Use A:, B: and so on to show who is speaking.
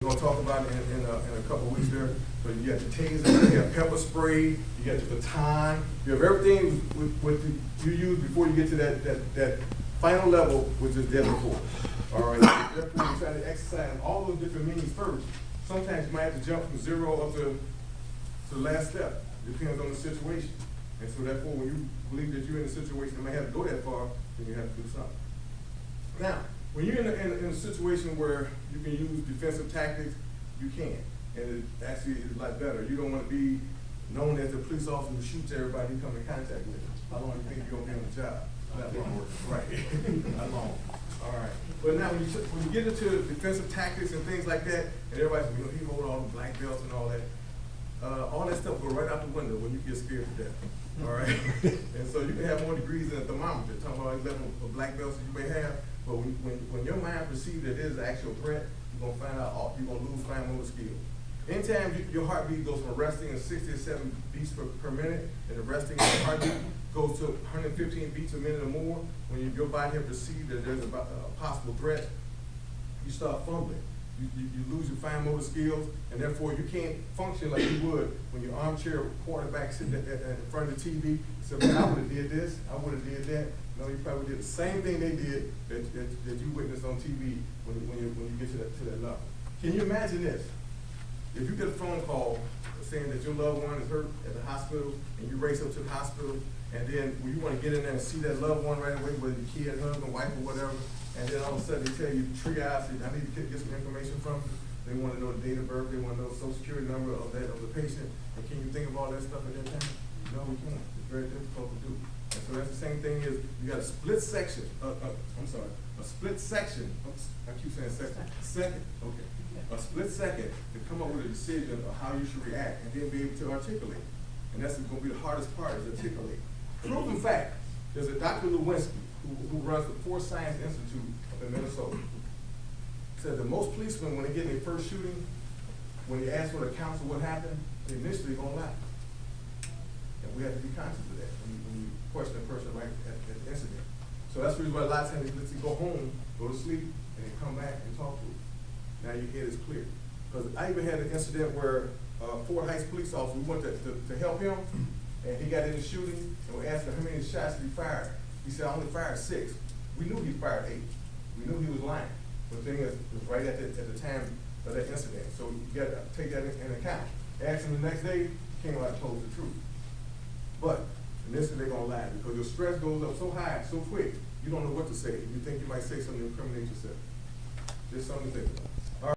A: we're gonna talk about it in a couple of weeks there. So you got the taser, you have pepper spray, you got the baton, you have everything you use before you get to that final level, which is deadly force. All right, therefore you try to exercise all those different meanings first. Sometimes you might have to jump from 0 up to the last step, depends on the situation. And so therefore, when you believe that you're in a situation that might have to go that far, then you have to do something. Now, when you're in a situation where you can use defensive tactics, you can. And it actually is a lot better. You don't want to be known as the police officer who shoots everybody you come in contact with. How long do you think you're going to be on the job? Not long. Right. Not long. All right. But now when you get into defensive tactics and things like that, and everybody's, he hold all the black belts and all that stuff go right out the window when you get scared to death. All right. And so you can have more degrees than a thermometer, talking about the level of black belts that you may have. But when your mind perceives that there's an actual threat, you're gonna find out you're gonna lose fine motor skills. Anytime your heartbeat goes from resting at 67 beats per minute, and the resting of the heartbeat goes to 115 beats a minute or more, when your body has perceived that there's a possible threat, you start fumbling. You lose your fine motor skills, and therefore you can't function like you would when your armchair quarterback sitting in front of the TV. So, man, I would have did this, I would have did that. No, you probably did the same thing they did that you witnessed on TV when you get to that level. Can you imagine this? If you get a phone call saying that your loved one is hurt at the hospital, and you race up to the hospital, and then when you want to get in there and see that loved one right away, whether your kid, husband, wife, or whatever, and then all of a sudden they tell you triage, I need to get some information from you. They want to know the date of birth, they want to know the social security number of the patient. And can you think of all that stuff at that time? No, we can't. It's very difficult to do. And so that's the same thing is you got a split section. A split section. Oops, I keep saying second. Second. Okay. A split second to come up with a decision of how you should react, and then be able to articulate. And that's going to be the hardest part is articulate. Proven fact. There's a Dr. Lewinsky who runs the Force Science Institute up in Minnesota. Said that most policemen, when they get in their first shooting, when they ask for the accounts of what happened, they initially gonna lie. And we have to be conscious of that when you question a person right at the incident. So that's the reason why a lot of times they let you go home, go to sleep, and then come back and talk to them. Now your head is clear. Because I even had an incident where Fort Heights police officer, we went to help him, and he got in the shooting, and we asked him how many shots did he fire. He said, I only fired 6. We knew he fired 8. We knew he was lying. But the thing is, it was right at the time of that incident. So you got to take that in account. Asked him the next day, he came out and told the truth. But initially they're going to lie because your stress goes up so high, so quick, you don't know what to say. You think you might say something to incriminate yourself. Just something to think about.